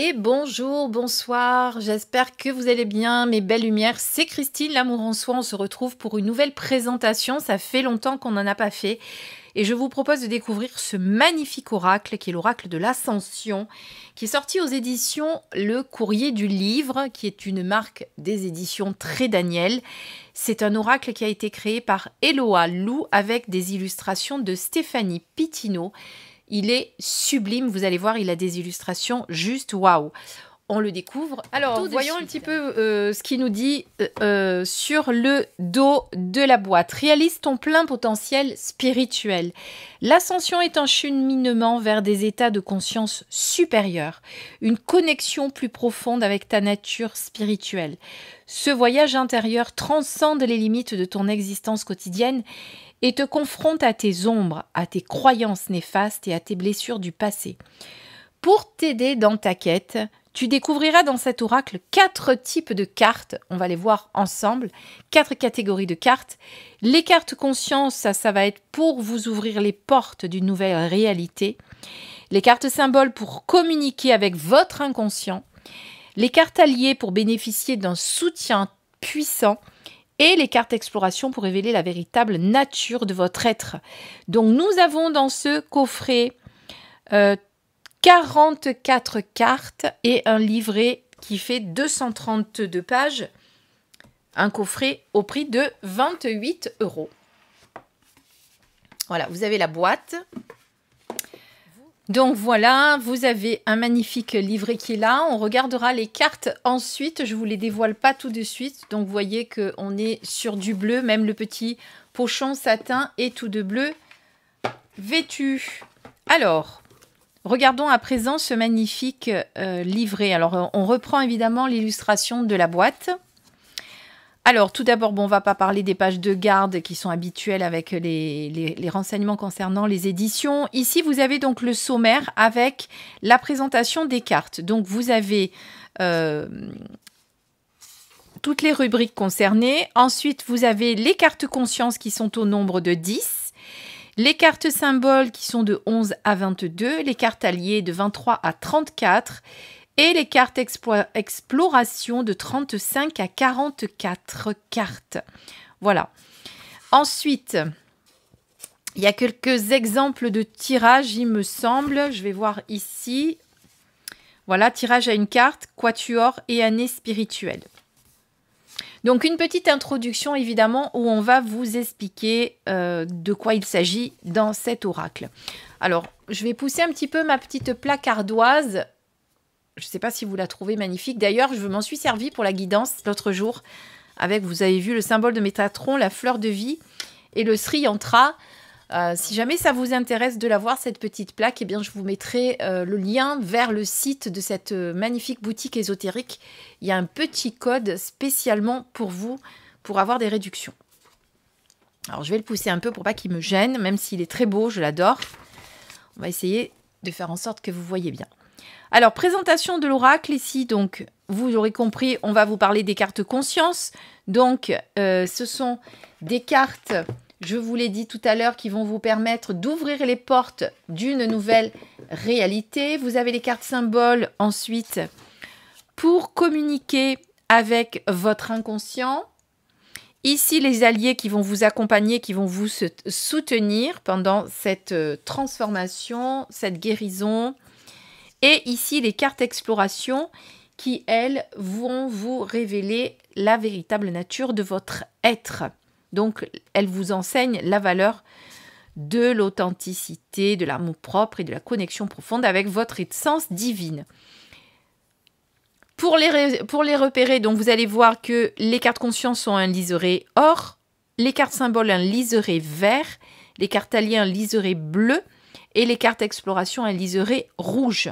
Et bonjour, bonsoir, j'espère que vous allez bien, mes belles lumières. C'est Christine, l'amour en soi. On se retrouve pour une nouvelle présentation. Ça fait longtemps qu'on n'en a pas fait. Et je vous propose de découvrir ce magnifique oracle, qui est l'oracle de l'Ascension, qui est sorti aux éditions Le Courrier du Livre, qui est une marque des éditions Très Daniel. C'est un oracle qui a été créé par Eloa Lou avec des illustrations de Stéphanie Pitino. Il est sublime, vous allez voir, il a des illustrations juste waouh. On le découvre. Alors, voyons un petit peu ce qu'il nous dit sur le dos de la boîte. Réalise ton plein potentiel spirituel. L'ascension est un cheminement vers des états de conscience supérieurs, une connexion plus profonde avec ta nature spirituelle. Ce voyage intérieur transcende les limites de ton existence quotidienne et te confronte à tes ombres, à tes croyances néfastes et à tes blessures du passé. Pour t'aider dans ta quête, tu découvriras dans cet oracle 4 types de cartes, on va les voir ensemble, 4 catégories de cartes. Les cartes conscience, ça va être pour vous ouvrir les portes d'une nouvelle réalité. Les cartes symboles pour communiquer avec votre inconscient. Les cartes alliées pour bénéficier d'un soutien puissant. Et les cartes exploration pour révéler la véritable nature de votre être. Donc nous avons dans ce coffret 44 cartes et un livret qui fait 232 pages. Un coffret au prix de 28 €. Voilà, vous avez la boîte. Donc voilà, vous avez un magnifique livret qui est là. On regardera les cartes ensuite. Je ne vous les dévoile pas tout de suite. Donc vous voyez qu'on est sur du bleu. Même le petit pochon satin est tout de bleu vêtu. Alors, regardons à présent ce magnifique livret. Alors, on reprend évidemment l'illustration de la boîte. Alors, tout d'abord, bon, on ne va pas parler des pages de garde qui sont habituelles avec les renseignements concernant les éditions. Ici, vous avez donc le sommaire avec la présentation des cartes. Donc, vous avez toutes les rubriques concernées. Ensuite, vous avez les cartes conscience qui sont au nombre de 10. Les cartes symboles qui sont de 11 à 22. Les cartes alliées de 23 à 34. Et les cartes exploration de 35 à 44 cartes. Voilà. Ensuite, il y a quelques exemples de tirages, il me semble. Je vais voir ici. Voilà, tirage à une carte, quatuor et année spirituelle. Donc, une petite introduction, évidemment, où on va vous expliquer de quoi il s'agit dans cet oracle. Alors, je vais pousser un petit peu ma petite plaque ardoise. Je ne sais pas si vous la trouvez magnifique. D'ailleurs, je m'en suis servi pour la guidance l'autre jour. Avec, vous avez vu, le symbole de Métatron, la fleur de vie et le Sri Yantra. Si jamais ça vous intéresse de la voir, cette petite plaque, eh bien, je vous mettrai le lien vers le site de cette magnifique boutique ésotérique. Il y a un petit code spécialement pour vous, pour avoir des réductions. Alors, je vais le pousser un peu pour pas qu'il me gêne, même s'il est très beau, je l'adore. On va essayer de faire en sorte que vous voyez bien. Alors, présentation de l'oracle ici, donc, vous l'aurez compris, on va vous parler des cartes conscience. Donc, ce sont des cartes, je vous l'ai dit tout à l'heure, qui vont vous permettre d'ouvrir les portes d'une nouvelle réalité. Vous avez les cartes symboles ensuite pour communiquer avec votre inconscient. Ici, les alliés qui vont vous accompagner, qui vont vous soutenir pendant cette transformation, cette guérison. Et ici, les cartes exploration qui, elles, vont vous révéler la véritable nature de votre être. Donc, elles vous enseignent la valeur de l'authenticité, de l'amour propre et de la connexion profonde avec votre essence divine. Pour les repérer, donc, vous allez voir que les cartes conscience ont un liseré or, les cartes symboles un liseré vert, les cartes alliées un liseré bleu et les cartes exploration un liseré rouge.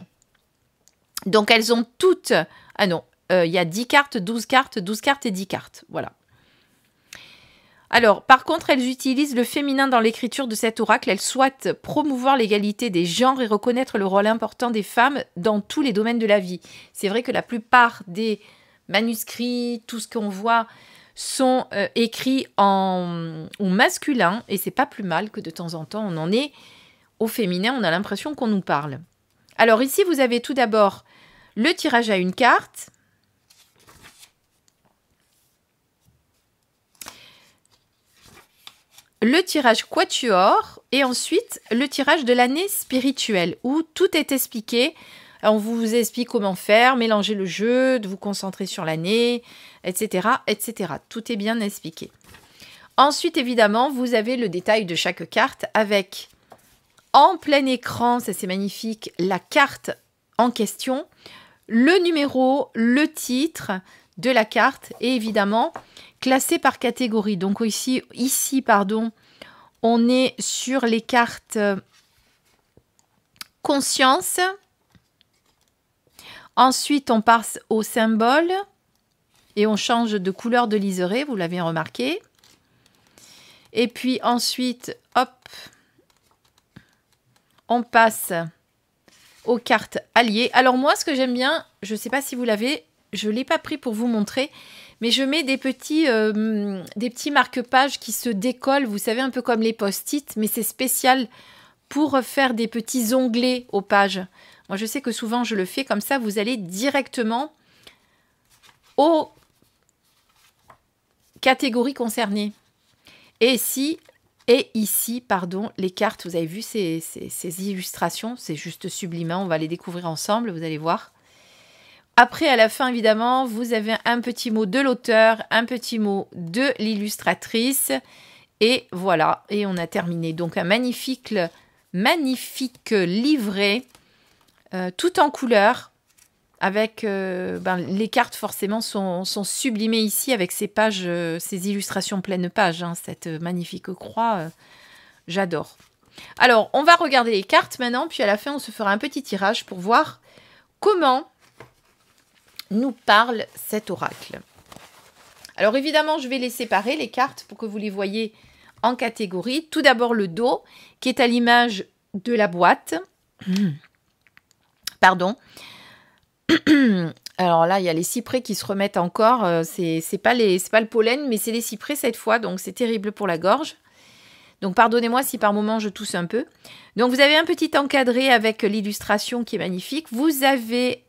Donc, elles ont toutes... Ah non, il y a 10 cartes, 12 cartes, 12 cartes et 10 cartes. Voilà. Alors, par contre, elles utilisent le féminin dans l'écriture de cet oracle. Elles souhaitent promouvoir l'égalité des genres et reconnaître le rôle important des femmes dans tous les domaines de la vie. C'est vrai que la plupart des manuscrits, tout ce qu'on voit, sont écrits au masculin. Et c'est pas plus mal que de temps en temps, on en est au féminin. On a l'impression qu'on nous parle. Alors ici, vous avez tout d'abord le tirage à une carte, le tirage quatuor et ensuite le tirage de l'année spirituelle où tout est expliqué. On vous explique comment faire, mélanger le jeu, de vous concentrer sur l'année, etc., etc. Tout est bien expliqué. Ensuite, évidemment, vous avez le détail de chaque carte avec en plein écran, ça c'est magnifique, la carte en question, le numéro, le titre de la carte et évidemment classé par catégorie. Donc ici, pardon, on est sur les cartes conscience. Ensuite, on passe au symbole et on change de couleur de liseré, vous l'avez remarqué. Et puis ensuite, hop, on passe aux cartes alliées. Alors moi, ce que j'aime bien, je ne sais pas si vous l'avez, je ne l'ai pas pris pour vous montrer, mais je mets des petits marque-pages qui se décollent, vous savez, un peu comme les post-it, mais c'est spécial pour faire des petits onglets aux pages. Moi, je sais que souvent, je le fais comme ça, vous allez directement aux catégories concernées. Et ici, pardon, les cartes, vous avez vu ces illustrations, c'est juste sublime, on va les découvrir ensemble, vous allez voir. Après, à la fin, évidemment, vous avez un petit mot de l'auteur, un petit mot de l'illustratrice. Et voilà, et on a terminé. Donc, un magnifique livret, tout en couleur, avec les cartes, forcément, sont sublimées ici avec ces pages, ces illustrations pleines pages. Hein, cette magnifique croix, j'adore. Alors, on va regarder les cartes maintenant, puis à la fin, on se fera un petit tirage pour voir comment nous parle cet oracle. Alors évidemment, je vais les séparer, les cartes, pour que vous les voyez en catégorie. Tout d'abord, le dos, qui est à l'image de la boîte. Pardon. Alors là, il y a les cyprès qui se remettent encore. C'est pas le pollen, mais c'est les cyprès cette fois, donc c'est terrible pour la gorge. Donc pardonnez-moi si par moment je tousse un peu. Donc vous avez un petit encadré avec l'illustration qui est magnifique. Vous avez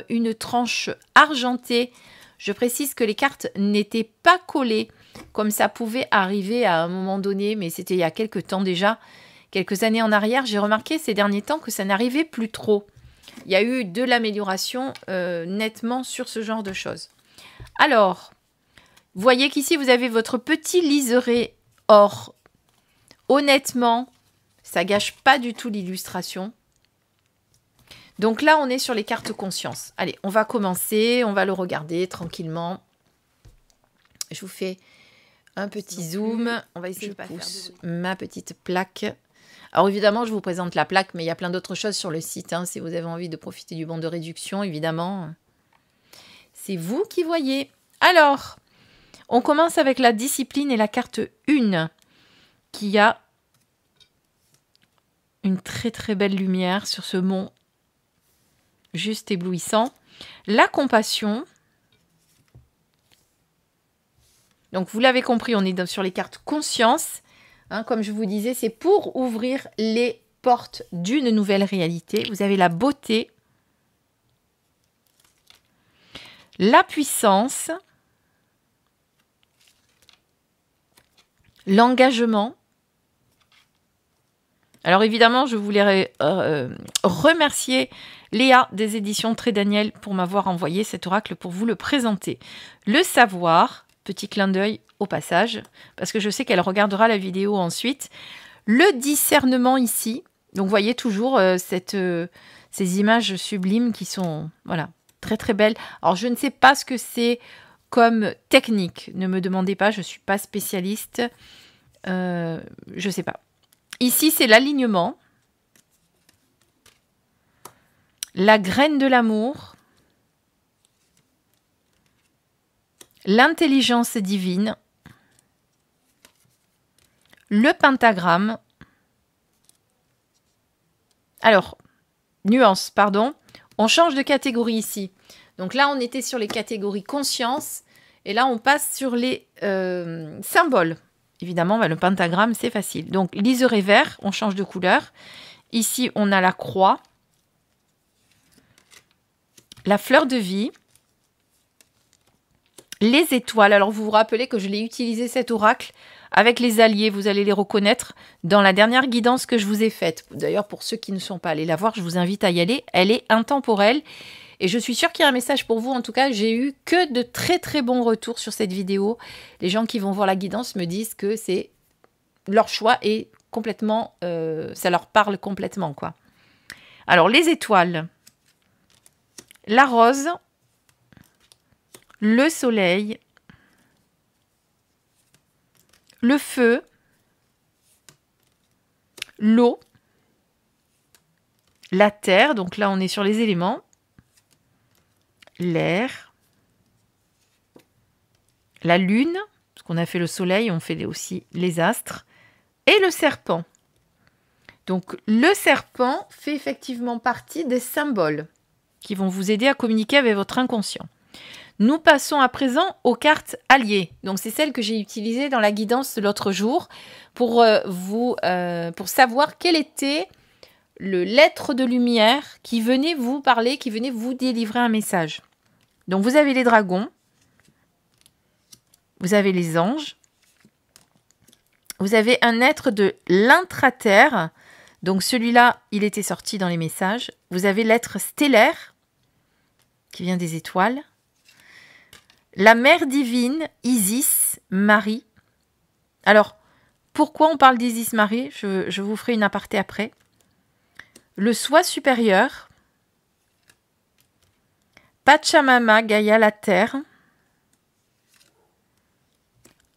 une tranche argentée. Je précise que les cartes n'étaient pas collées comme ça pouvait arriver à un moment donné, mais c'était il y a quelques temps déjà, quelques années en arrière. J'ai remarqué ces derniers temps que ça n'arrivait plus trop. Il y a eu de l'amélioration nettement sur ce genre de choses. Alors, vous voyez qu'ici vous avez votre petit liseré or. Honnêtement, ça gâche pas du tout l'illustration. Donc là, on est sur les cartes conscience. Allez, on va commencer, on va le regarder tranquillement. Je vous fais un petit zoom. On va essayer de pas faire ma petite plaque. Alors évidemment, je vous présente la plaque, mais il y a plein d'autres choses sur le site. Hein, si vous avez envie de profiter du bon de réduction, évidemment, c'est vous qui voyez. Alors, on commence avec la discipline et la carte 1, qui a une très très belle lumière sur ce mont juste éblouissant. La compassion. Donc, vous l'avez compris, on est sur les cartes conscience. Hein, comme je vous disais, c'est pour ouvrir les portes d'une nouvelle réalité. Vous avez la beauté, la puissance, l'engagement. Alors évidemment, je voulais remercier Léa des éditions Très Daniel pour m'avoir envoyé cet oracle pour vous le présenter. Le savoir, petit clin d'œil au passage, parce que je sais qu'elle regardera la vidéo ensuite. Le discernement ici, donc vous voyez toujours ces images sublimes qui sont voilà, très très belles. Alors je ne sais pas ce que c'est comme technique, ne me demandez pas, je ne suis pas spécialiste, je ne sais pas. Ici, c'est l'alignement, la graine de l'amour, l'intelligence divine, le pentagramme. Alors, nuance, pardon, on change de catégorie ici. Donc là, on était sur les catégories conscience, et là, on passe sur les symboles. Évidemment, le pentagramme, c'est facile. Donc, liseré vert, on change de couleur. Ici, on a la croix. la fleur de vie, les étoiles. Alors, vous vous rappelez que je l'ai utilisé cet oracle avec les alliés. Vous allez les reconnaître dans la dernière guidance que je vous ai faite. D'ailleurs, pour ceux qui ne sont pas allés la voir, je vous invite à y aller. Elle est intemporelle. Et je suis sûre qu'il y a un message pour vous. En tout cas, j'ai eu que de très très bons retours sur cette vidéo. Les gens qui vont voir la guidance me disent que c'est leur choix et complètement, ça leur parle complètement, quoi. Alors, les étoiles, la rose, le soleil, le feu, l'eau, la terre, donc là on est sur les éléments, l'air, la lune, parce qu'on a fait le soleil, on fait aussi les astres, et le serpent. Donc le serpent fait effectivement partie des symboles qui vont vous aider à communiquer avec votre inconscient. Nous passons à présent aux cartes alliées. Donc, c'est celle que j'ai utilisée dans la guidance de l'autre jour pour savoir quel était le l'être de lumière qui venait vous parler, qui venait vous délivrer un message. Donc, vous avez les dragons, vous avez les anges, vous avez un être de l'intraterre. Donc, celui-là, il était sorti dans les messages. Vous avez l'être stellaire qui vient des étoiles. La mère divine, Isis, Marie. Alors, pourquoi on parle d'Isis Marie? Je vous ferai une aparté après. Le soi supérieur. Pachamama, Gaïa, la terre.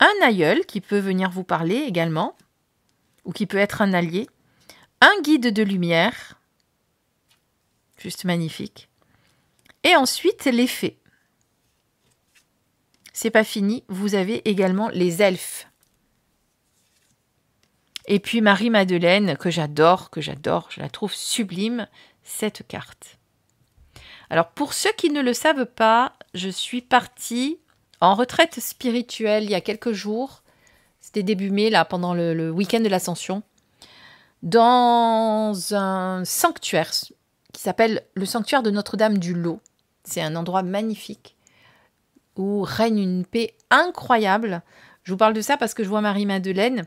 Un aïeul qui peut venir vous parler également, ou qui peut être un allié. Un guide de lumière. Juste magnifique. Et ensuite, les fées. C'est pas fini, vous avez également les elfes. Et puis Marie-Madeleine, que j'adore, je la trouve sublime, cette carte. Alors, pour ceux qui ne le savent pas, je suis partie en retraite spirituelle il y a quelques jours. C'était début mai, là, pendant le week-end de l'Ascension, dans un sanctuaire qui s'appelle le sanctuaire de Notre-Dame du Lot. C'est un endroit magnifique où règne une paix incroyable. Je vous parle de ça parce que je vois Marie-Madeleine.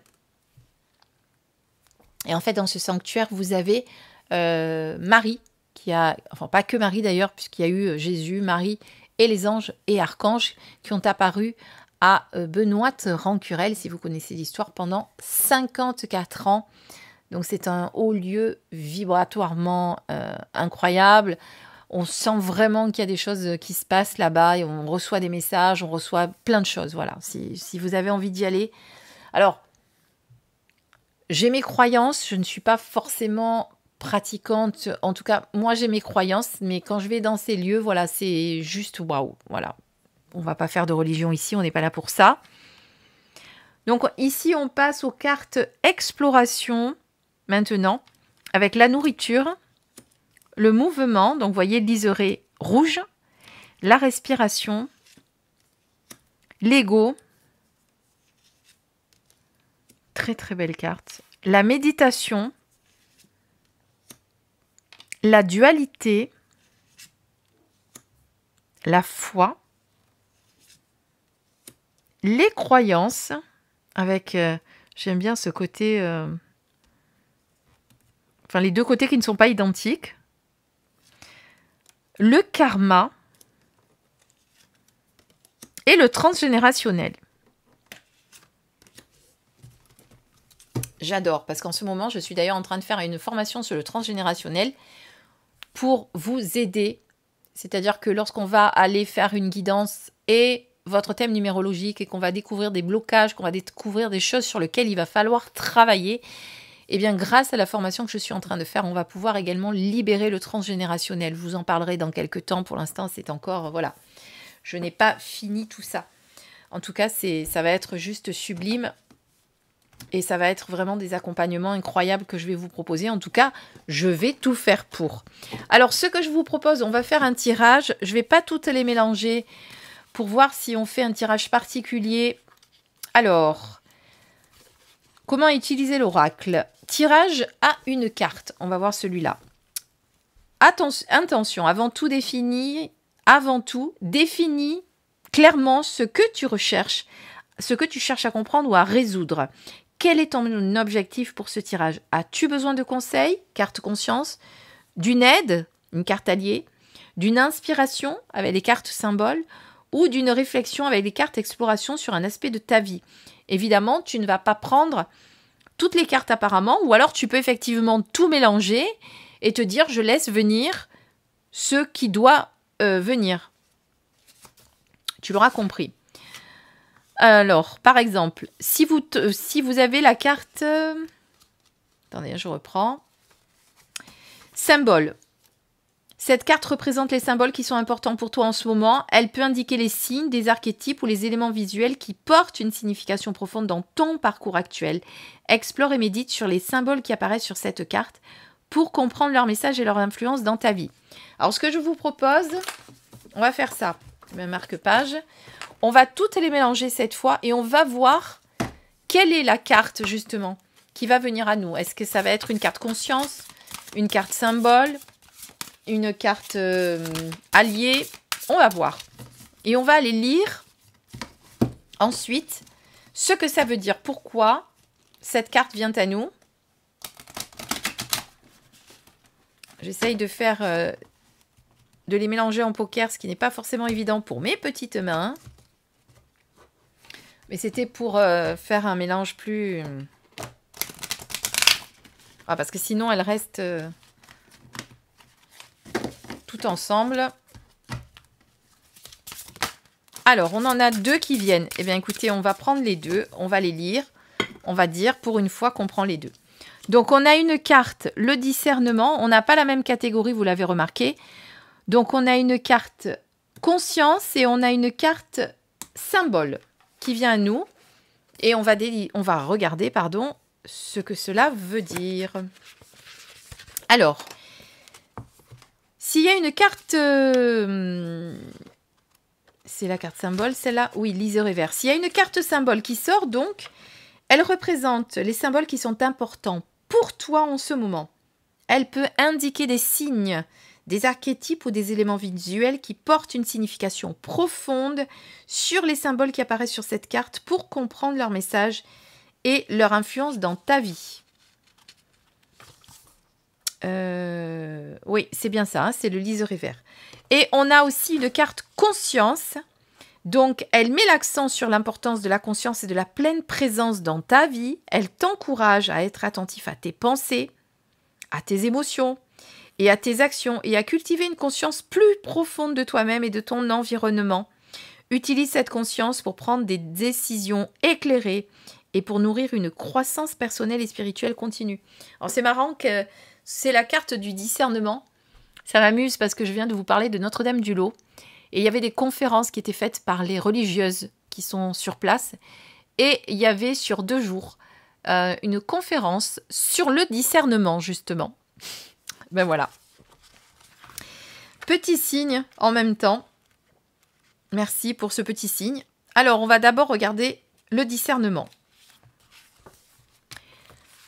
Et en fait, dans ce sanctuaire, vous avez Marie, qui a, enfin pas que Marie d'ailleurs, puisqu'il y a eu Jésus, Marie et les anges et archanges qui ont apparu à Benoît Rancurel, si vous connaissez l'histoire, pendant 54 ans. Donc c'est un haut lieu vibratoirement incroyable. On sent vraiment qu'il y a des choses qui se passent là-bas et on reçoit des messages, on reçoit plein de choses. Voilà, si vous avez envie d'y aller. Alors, j'ai mes croyances, je ne suis pas forcément pratiquante. En tout cas, moi, j'ai mes croyances, mais quand je vais dans ces lieux, voilà, c'est juste waouh. Voilà, on ne va pas faire de religion ici, on n'est pas là pour ça. Donc ici, on passe aux cartes exploration maintenant, avec la nourriture. Le mouvement, donc vous voyez le liseré rouge, la respiration, l'ego, très très belle carte, la méditation, la dualité, la foi, les croyances, avec, j'aime bien ce côté, enfin les deux côtés qui ne sont pas identiques, le karma et le transgénérationnel. J'adore, parce qu'en ce moment, je suis d'ailleurs en train de faire une formation sur le transgénérationnel pour vous aider. C'est-à-dire que lorsqu'on va aller faire une guidance et votre thème numérologique et qu'on va découvrir des blocages, qu'on va découvrir des choses sur lesquelles il va falloir travailler, eh bien, grâce à la formation que je suis en train de faire, on va pouvoir également libérer le transgénérationnel. Je vous en parlerai dans quelques temps. Pour l'instant, c'est encore... voilà. Je n'ai pas fini tout ça. En tout cas, ça va être juste sublime. Et ça va être vraiment des accompagnements incroyables que je vais vous proposer. En tout cas, je vais tout faire pour. Alors, ce que je vous propose, on va faire un tirage. Je ne vais pas toutes les mélanger pour voir si on fait un tirage particulier. Alors... comment utiliser l'oracle? Tirage à une carte. On va voir celui-là. Intention, avant tout, définis clairement ce que tu recherches, ce que tu cherches à comprendre ou à résoudre. Quel est ton objectif pour ce tirage? As-tu besoin de conseils, carte conscience, d'une aide, une carte alliée, d'une inspiration avec les cartes symboles ou d'une réflexion avec les cartes exploration sur un aspect de ta vie? Évidemment, tu ne vas pas prendre toutes les cartes apparemment, ou alors tu peux effectivement tout mélanger et te dire je laisse venir ce qui doit venir. Tu l'auras compris. Alors, par exemple, si vous avez la carte... attendez, je reprends. Symbole. Cette carte représente les symboles qui sont importants pour toi en ce moment. Elle peut indiquer les signes, des archétypes ou les éléments visuels qui portent une signification profonde dans ton parcours actuel. Explore et médite sur les symboles qui apparaissent sur cette carte pour comprendre leur message et leur influence dans ta vie. Alors, ce que je vous propose, on va faire ça. Je mets un marque-page. On va toutes les mélanger cette fois et on va voir quelle est la carte, justement, qui va venir à nous. Est-ce que ça va être une carte conscience, une carte symbole, une carte alliée? On va voir. Et on va aller lire ensuite ce que ça veut dire. Pourquoi cette carte vient à nous. J'essaye de faire... de les mélanger en poker, ce qui n'est pas forcément évident pour mes petites mains. Mais c'était pour faire un mélange plus... Ah, parce que sinon, elles restent tout ensemble. Alors, on en a deux qui viennent. Eh bien, écoutez, on va prendre les deux. On va les lire. On va dire pour une fois qu'on prend les deux. Donc, on a une carte, le discernement. On n'a pas la même catégorie, vous l'avez remarqué. Donc, on a une carte conscience et on a une carte symbole qui vient à nous. Et on va regarder, ce que cela veut dire. Alors, s'il y a une carte... c'est la carte symbole, celle-là? Oui, lise reverse. S'il y a une carte symbole qui sort, donc, elle représente les symboles qui sont importants pour toi en ce moment. Elle peut indiquer des signes, des archétypes ou des éléments visuels qui portent une signification profonde sur les symboles qui apparaissent sur cette carte pour comprendre leur message et leur influence dans ta vie. Oui, c'est bien ça, hein, c'est le liseré vert. Et on a aussi une carte conscience. Donc, elle met l'accent sur l'importance de la conscience et de la pleine présence dans ta vie. Elle t'encourage à être attentif à tes pensées, à tes émotions et à tes actions et à cultiver une conscience plus profonde de toi-même et de ton environnement. Utilise cette conscience pour prendre des décisions éclairées et pour nourrir une croissance personnelle et spirituelle continue. Alors, c'est marrant que c'est la carte du discernement. Ça m'amuse parce que je viens de vous parler de Notre-Dame-du-Lot. Et il y avait des conférences qui étaient faites par les religieuses qui sont sur place. Et il y avait sur 2 jours une conférence sur le discernement, justement. Ben voilà. Petit signe en même temps. Merci pour ce petit signe. Alors, on va d'abord regarder le discernement.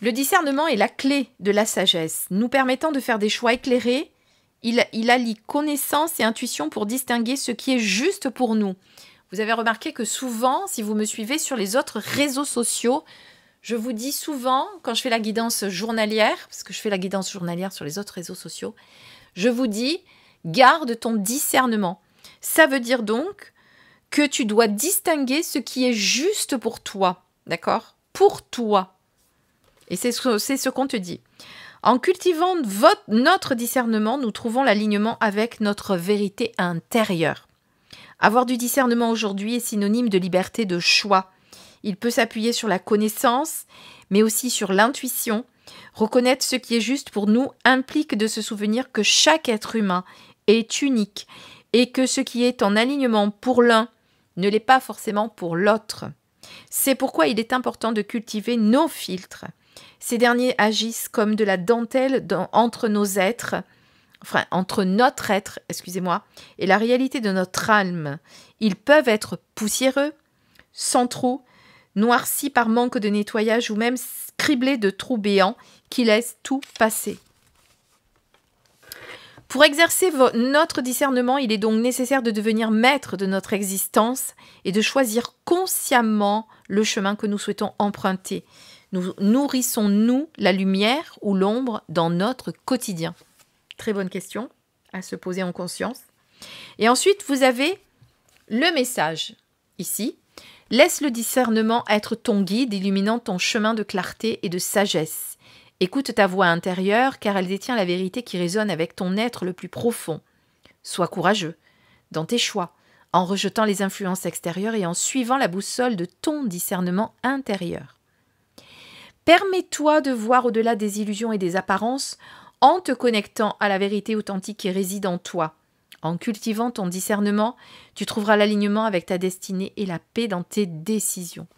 Le discernement est la clé de la sagesse, nous permettant de faire des choix éclairés. Il allie connaissance et intuition pour distinguer ce qui est juste pour nous. Vous avez remarqué que souvent, si vous me suivez sur les autres réseaux sociaux, je vous dis souvent, quand je fais la guidance journalière, parce que je fais la guidance journalière sur les autres réseaux sociaux, je vous dis, garde ton discernement. Ça veut dire donc que tu dois distinguer ce qui est juste pour toi, d'accord? Pour toi. Et c'est ce qu'on te dit. En cultivant notre discernement, nous trouvons l'alignement avec notre vérité intérieure. Avoir du discernement aujourd'hui est synonyme de liberté de choix. Il peut s'appuyer sur la connaissance, mais aussi sur l'intuition. Reconnaître ce qui est juste pour nous implique de se souvenir que chaque être humain est unique et que ce qui est en alignement pour l'un ne l'est pas forcément pour l'autre. C'est pourquoi il est important de cultiver nos filtres. Ces derniers agissent comme de la dentelle entre notre être, et la réalité de notre âme. Ils peuvent être poussiéreux, sans trous, noircis par manque de nettoyage ou même criblés de trous béants qui laissent tout passer. Pour exercer notre discernement, il est donc nécessaire de devenir maître de notre existence et de choisir consciemment le chemin que nous souhaitons emprunter. Nous nourrissons-nous la lumière ou l'ombre dans notre quotidien? Très bonne question à se poser en conscience. Et ensuite, vous avez le message ici. Laisse le discernement être ton guide, illuminant ton chemin de clarté et de sagesse. Écoute ta voix intérieure, car elle détient la vérité qui résonne avec ton être le plus profond. Sois courageux dans tes choix, en rejetant les influences extérieures et en suivant la boussole de ton discernement intérieur. Permets-toi de voir au-delà des illusions et des apparences en te connectant à la vérité authentique qui réside en toi. En cultivant ton discernement, tu trouveras l'alignement avec ta destinée et la paix dans tes décisions.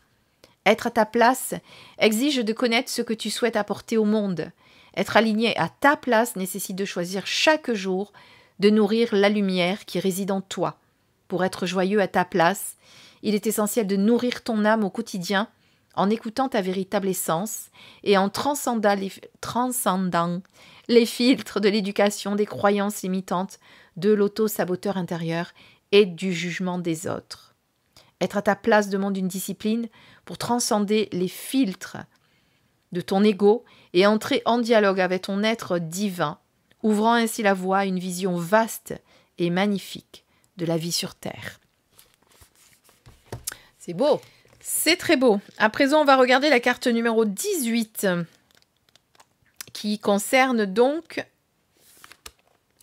Être à ta place exige de connaître ce que tu souhaites apporter au monde. Être aligné à ta place nécessite de choisir chaque jour de nourrir la lumière qui réside en toi. Pour être joyeux à ta place, il est essentiel de nourrir ton âme au quotidien en écoutant ta véritable essence et en transcendant les filtres de l'éducation, des croyances limitantes, de l'auto-saboteur intérieur et du jugement des autres. Être à ta place demande une discipline pour transcender les filtres de ton ego et entrer en dialogue avec ton être divin, ouvrant ainsi la voie à une vision vaste et magnifique de la vie sur Terre. C'est beau. C'est très beau. À présent, on va regarder la carte numéro 18 qui concerne donc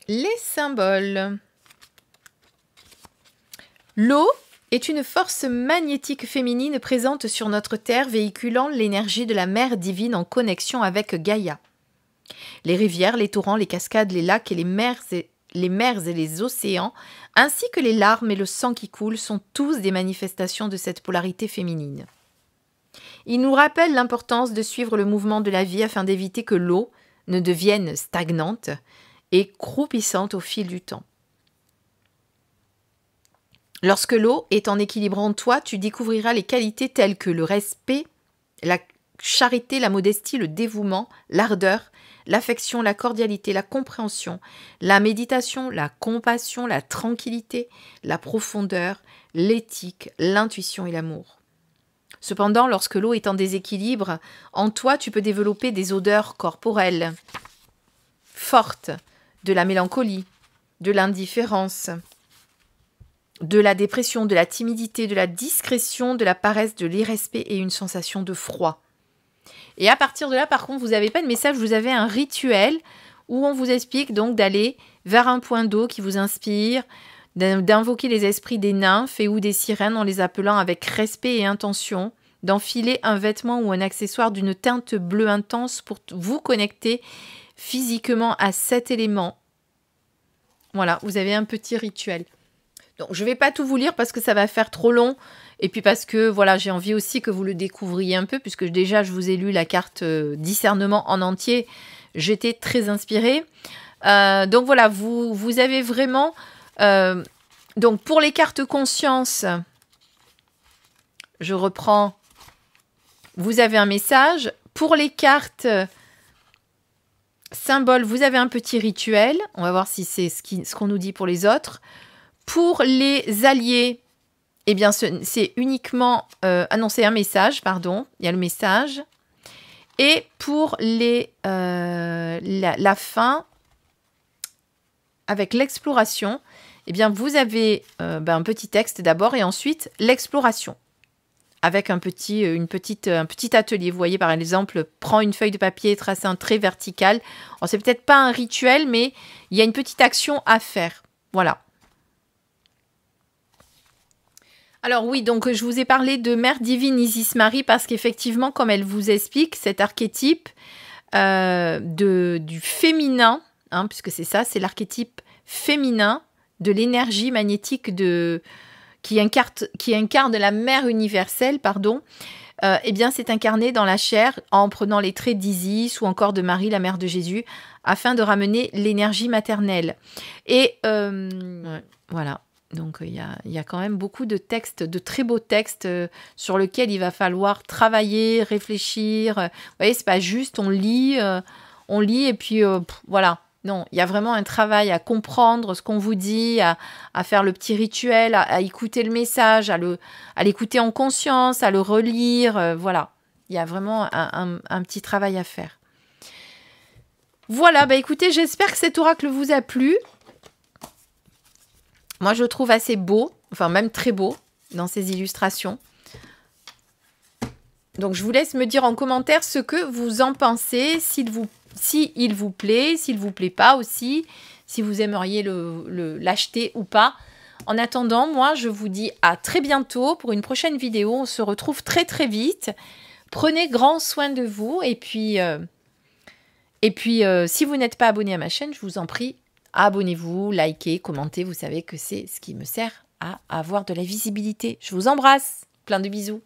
les symboles. L'eau est une force magnétique féminine présente sur notre Terre, véhiculant l'énergie de la mer divine en connexion avec Gaïa. Les rivières, les torrents, les cascades, les lacs et les mers et les océans, ainsi que les larmes et le sang qui coule, sont tous des manifestations de cette polarité féminine. Ils nous rappellent l'importance de suivre le mouvement de la vie afin d'éviter que l'eau ne devienne stagnante et croupissante au fil du temps. Lorsque l'eau est en équilibre en toi, tu découvriras les qualités telles que le respect, la charité, la modestie, le dévouement, l'ardeur, l'affection, la cordialité, la compréhension, la méditation, la compassion, la tranquillité, la profondeur, l'éthique, l'intuition et l'amour. Cependant, lorsque l'eau est en déséquilibre, en toi, tu peux développer des odeurs corporelles fortes, de la mélancolie, de l'indifférence, de la dépression, de la timidité, de la discrétion, de la paresse, de l'irrespect et une sensation de froid. Et à partir de là, par contre, vous n'avez pas de message, vous avez un rituel où on vous explique donc d'aller vers un point d'eau qui vous inspire, d'invoquer les esprits des nymphes et ou des sirènes en les appelant avec respect et intention, d'enfiler un vêtement ou un accessoire d'une teinte bleue intense pour vous connecter physiquement à cet élément. Voilà, vous avez un petit rituel. Donc, je ne vais pas tout vous lire parce que ça va faire trop long. Et puis parce que voilà, j'ai envie aussi que vous le découvriez un peu, puisque déjà je vous ai lu la carte discernement en entier. J'étais très inspirée. Donc voilà, vous avez vraiment... donc pour les cartes conscience, je reprends. Vous avez un message. Pour les cartes symboles, vous avez un petit rituel. On va voir si c'est ce qu'on nous dit pour les autres. Pour les alliés, eh bien, c'est uniquement... c'est un message, pardon. Il y a le message. Et pour la fin, avec l'exploration, eh bien, vous avez un petit texte d'abord et ensuite l'exploration. Avec un petit atelier. Vous voyez, par exemple, prends une feuille de papier et trace un trait vertical. Alors, c'est peut-être pas un rituel, mais il y a une petite action à faire. Voilà. Alors oui, donc je vous ai parlé de Mère Divine Isis Marie parce qu'effectivement, comme elle vous explique, cet archétype du féminin, puisque c'est ça, c'est l'archétype féminin de l'énergie magnétique qui incarne la mère universelle, eh bien c'est incarné dans la chair en prenant les traits d'Isis ou encore de Marie, la mère de Jésus, afin de ramener l'énergie maternelle. Et voilà. Donc, il y a quand même beaucoup de textes, de très beaux textes sur lesquels il va falloir travailler, réfléchir. Vous voyez, c'est pas juste, on lit et puis voilà. Non, il y a vraiment un travail à comprendre ce qu'on vous dit, à faire le petit rituel, à écouter le message, à l'écouter en conscience, à le relire. Voilà, il y a vraiment un petit travail à faire. Voilà, bah écoutez, j'espère que cet oracle vous a plu. Moi, je le trouve assez beau, enfin même très beau dans ces illustrations. Donc, je vous laisse me dire en commentaire ce que vous en pensez, s'il vous plaît, s'il vous plaît pas aussi, si vous aimeriez l'acheter ou pas. En attendant, moi, je vous dis à très bientôt pour une prochaine vidéo. On se retrouve très très vite. Prenez grand soin de vous et puis si vous n'êtes pas abonné à ma chaîne, je vous en prie, abonnez-vous, likez, commentez. Vous savez que c'est ce qui me sert à avoir de la visibilité. Je vous embrasse. Plein de bisous.